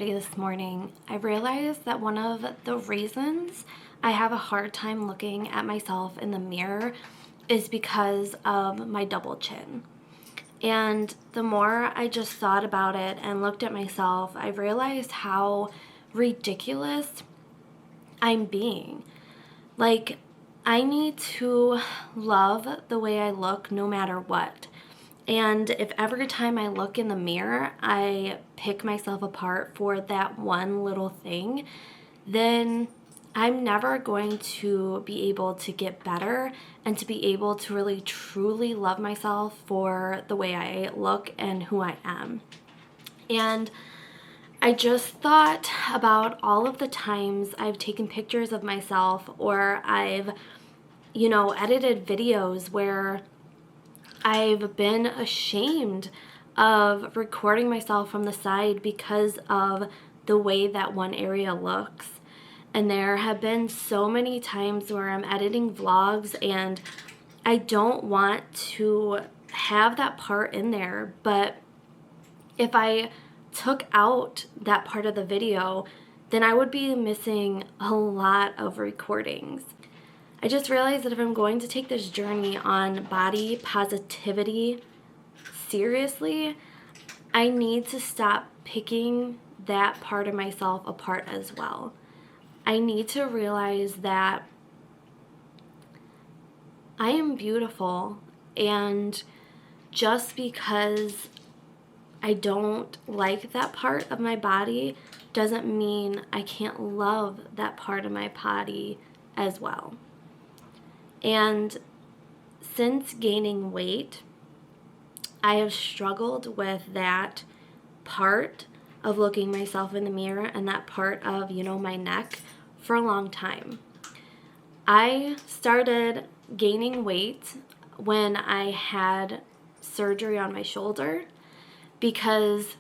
study this morning, I realized that one of the reasons I have a hard time looking at myself in the mirror is because of my double chin. And the more I just thought about it and looked at myself, I realized how ridiculous I'm being. Like, I need to love the way I look no matter what. And if every time I look in the mirror, I pick myself apart for that one little thing, then I'm never going to be able to get better and to be able to really truly love myself for the way I look and who I am. And I just thought about all of the times I've taken pictures of myself or I've, edited videos where I've been ashamed of recording myself from the side because of the way that one area looks. And there have been so many times where I'm editing vlogs and I don't want to have that part in there, but if I took out that part of the video, then I would be missing a lot of recordings. I just realized that if I'm going to take this journey on body positivity seriously, I need to stop picking that part of myself apart as well. I need to realize that I am beautiful, and just because I don't like that part of my body doesn't mean I can't love that part of my body as well. And since gaining weight, I have struggled with that part of looking myself in the mirror and that part of, my neck for a long time. I started gaining weight when I had surgery on my shoulder because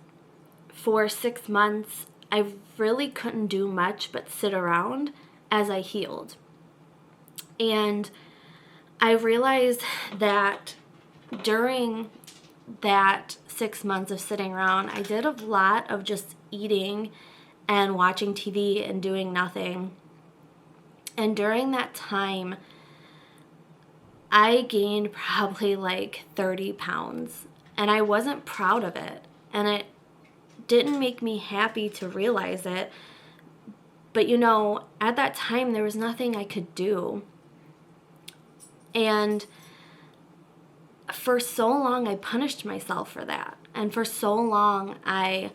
for 6 months, I really couldn't do much but sit around as I healed. And I realized that during that 6 months of sitting around, I did a lot of just eating and watching TV and doing nothing. And during that time, I gained probably like 30 pounds. And I wasn't proud of it. And it didn't make me happy to realize it. But at that time, there was nothing I could do. And for so long, I punished myself for that. And for so long, I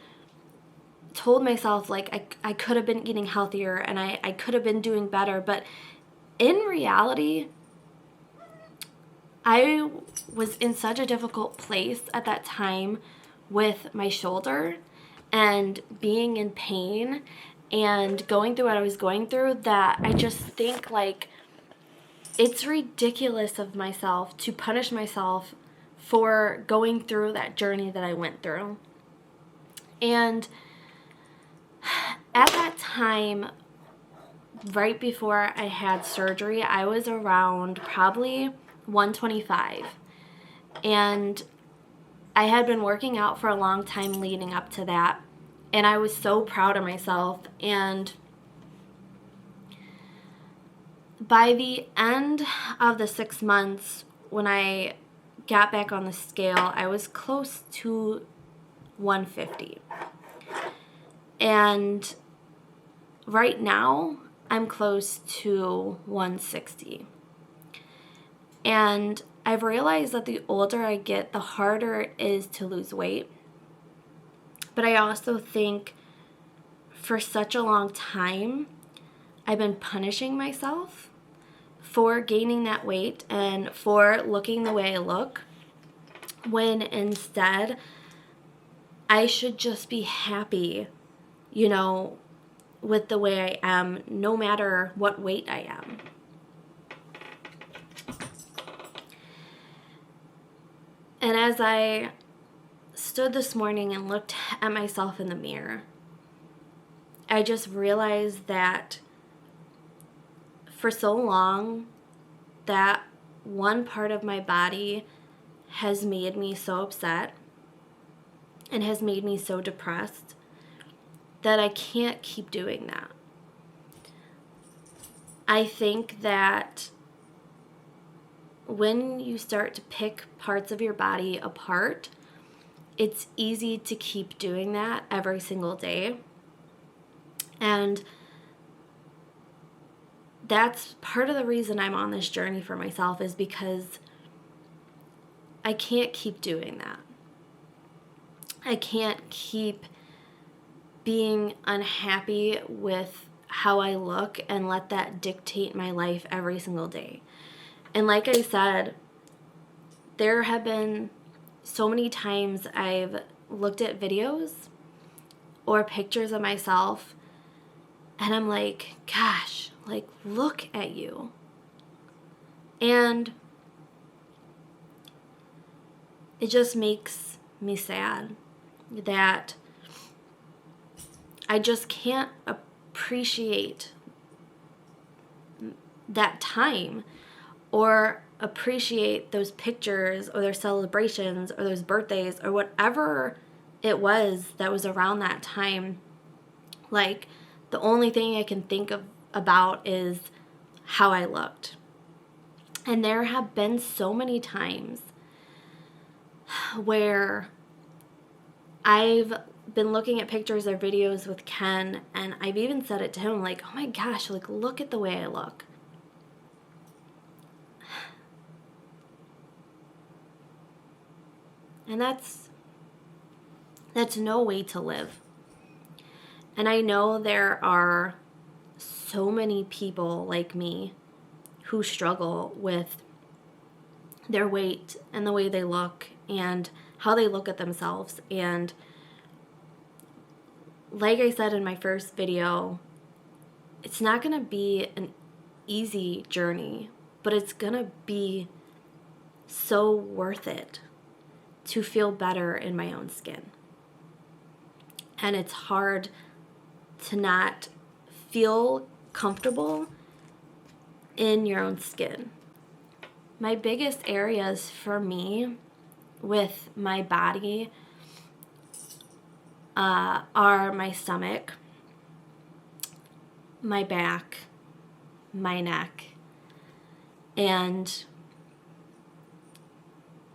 told myself, I could have been eating healthier and I could have been doing better. But in reality, I was in such a difficult place at that time with my shoulder and being in pain and going through what I was going through that I just think, it's ridiculous of myself to punish myself for going through that journey that I went through. And at that time, right before I had surgery, I was around probably 125. And I had been working out for a long time leading up to that. And I was so proud of myself. And by the end of the 6 months, when I got back on the scale, I was close to 150. And right now, I'm close to 160. And I've realized that the older I get, the harder it is to lose weight. But I also think for such a long time, I've been punishing myself for gaining that weight and for looking the way I look, when instead I should just be happy, with the way I am, no matter what weight I am. And as I stood this morning and looked at myself in the mirror, I just realized that for so long, that one part of my body has made me so upset and has made me so depressed that I can't keep doing that. I think that when you start to pick parts of your body apart, it's easy to keep doing that every single day. And that's part of the reason I'm on this journey for myself, is because I can't keep doing that. I can't keep being unhappy with how I look and let that dictate my life every single day. And like I said, there have been so many times I've looked at videos or pictures of myself and I'm like, gosh, like, look at you. And it just makes me sad that I just can't appreciate that time or appreciate those pictures or those celebrations or those birthdays or whatever it was that was around that time. Like, the only thing I can think about is how I looked. And there have been so many times where I've been looking at pictures or videos with Ken, and I've even said it to him, like, oh my gosh, like, look at the way I look. And that's no way to live. And I know there are so many people like me who struggle with their weight and the way they look and how they look at themselves. And like I said in my first video, it's not going to be an easy journey, but it's going to be so worth it to feel better in my own skin. And it's hard to not feel comfortable in your own skin. My biggest areas for me with my body are my stomach, my back, my neck, and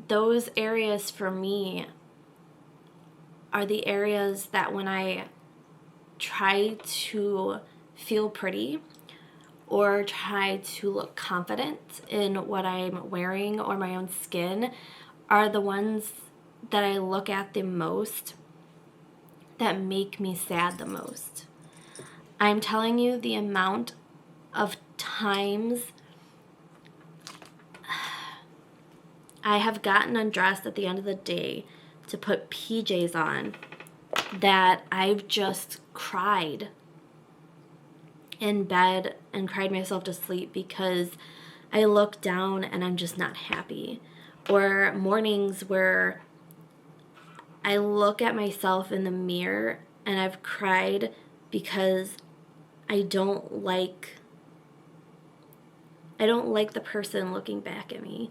those areas for me are the areas that when I try to feel pretty or try to look confident in what I'm wearing or my own skin are the ones that I look at the most that make me sad the most. I'm telling you, the amount of times I have gotten undressed at the end of the day to put PJs on that I've just cried in bed and cried myself to sleep because I look down and I'm just not happy. Or mornings where I look at myself in the mirror and I've cried because I don't like the person looking back at me.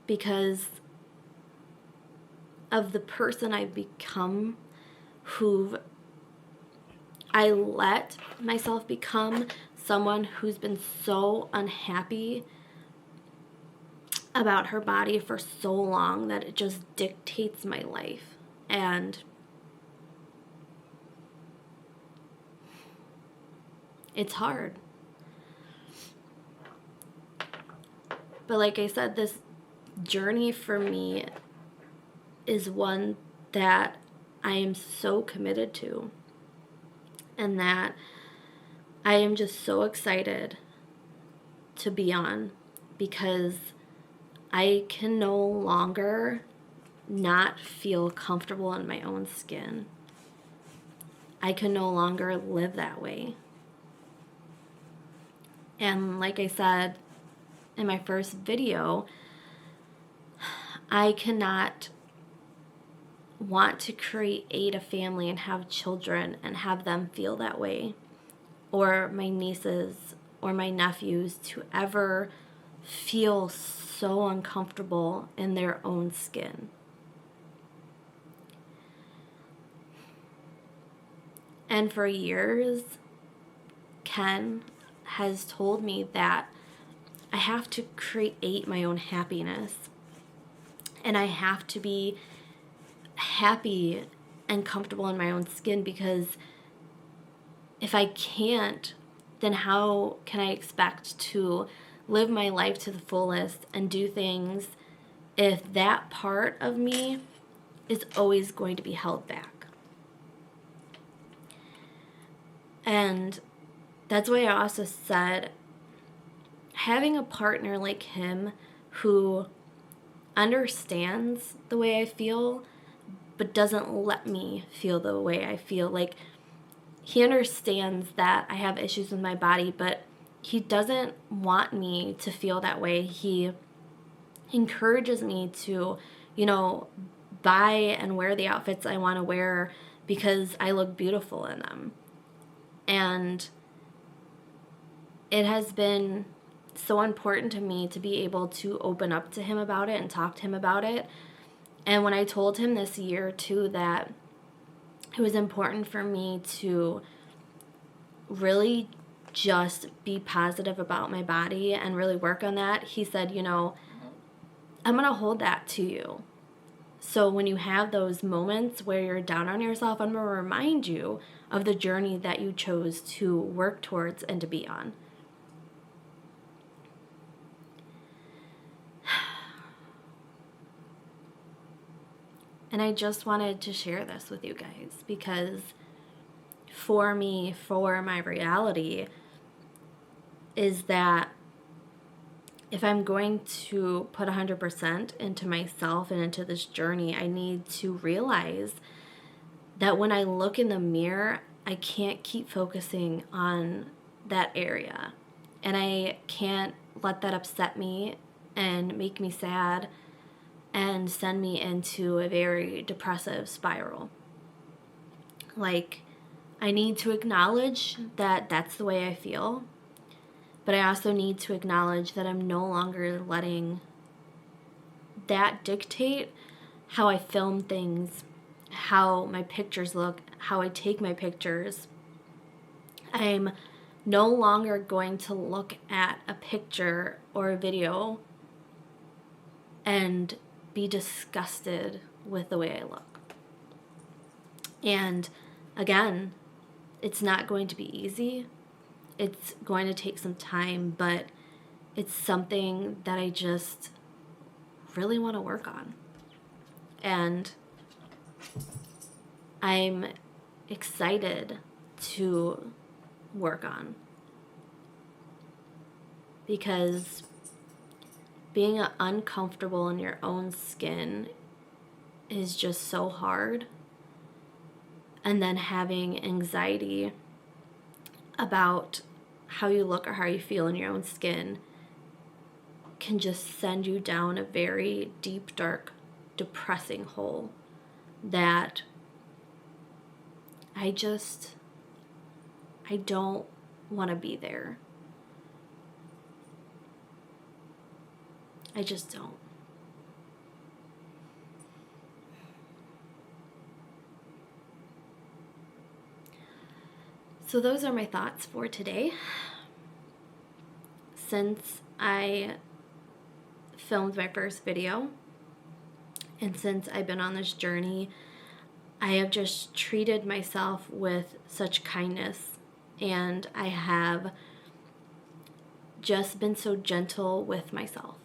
Because of the person I've become, who I let myself become someone who's been so unhappy about her body for so long that it just dictates my life. And it's hard. But like I said, this journey for me is one that I am so committed to, and that I am just so excited to be on, because I can no longer not feel comfortable in my own skin. I can no longer live that way. And like I said in my first video, I cannot want to create a family and have children and have them feel that way, or my nieces or my nephews to ever feel so uncomfortable in their own skin. And for years, Ken has told me that I have to create my own happiness. And I have to be happy and comfortable in my own skin, because if I can't, then how can I expect to live my life to the fullest and do things if that part of me is always going to be held back? And that's why I also said having a partner like him who understands the way I feel but doesn't let me feel the way I feel. Like, he understands that I have issues with my body, but he doesn't want me to feel that way. He encourages me to, buy and wear the outfits I want to wear because I look beautiful in them. And it has been so important to me to be able to open up to him about it and talk to him about it. And when I told him this year too that it was important for me to really just be positive about my body and really work on that, he said, I'm going to hold that to you. So when you have those moments where you're down on yourself, I'm going to remind you of the journey that you chose to work towards and to be on. And I just wanted to share this with you guys because for me, for my reality, is that if I'm going to put 100% into myself and into this journey, I need to realize that when I look in the mirror, I can't keep focusing on that area. And I can't let that upset me and make me sad and send me into a very depressive spiral. Like, I need to acknowledge that that's the way I feel, but I also need to acknowledge that I'm no longer letting that dictate how I film things, how my pictures look, how I take my pictures. I'm no longer going to look at a picture or a video and be disgusted with the way I look. And again, it's not going to be easy. It's going to take some time, but it's something that I just really want to work on. And I'm excited to work on, because being uncomfortable in your own skin is just so hard. And then having anxiety about how you look or how you feel in your own skin can just send you down a very deep, dark, depressing hole that I don't want to be there. I just don't. So those are my thoughts for today. Since I filmed my first video, and since I've been on this journey, I have just treated myself with such kindness, and I have just been so gentle with myself,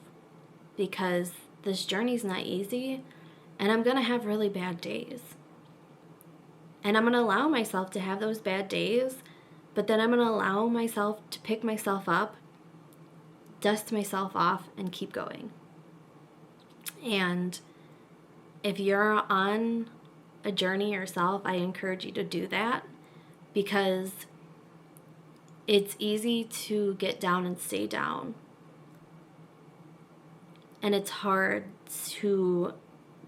because this journey's not easy, and I'm gonna have really bad days. And I'm going to allow myself to have those bad days, but then I'm going to allow myself to pick myself up, dust myself off, and keep going. And if you're on a journey yourself, I encourage you to do that, because it's easy to get down and stay down. And it's hard to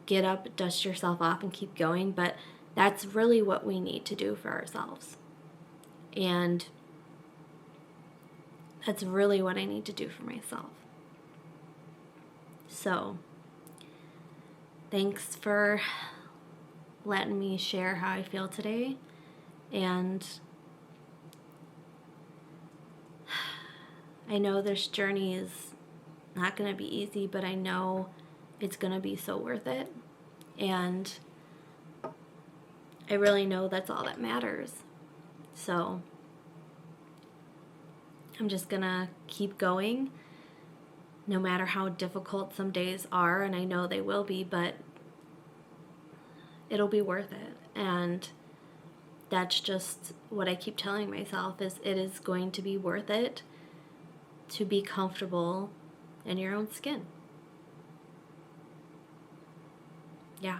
get up, dust yourself off, and keep going, but that's really what we need to do for ourselves. And that's really what I need to do for myself. So, thanks for letting me share how I feel today. And I know this journey is not going to be easy, but I know it's going to be so worth it. And I really know that's all that matters. So I'm just going to keep going, no matter how difficult some days are, and I know they will be, but it'll be worth it. And that's just what I keep telling myself, is it is going to be worth it to be comfortable in your own skin. Yeah.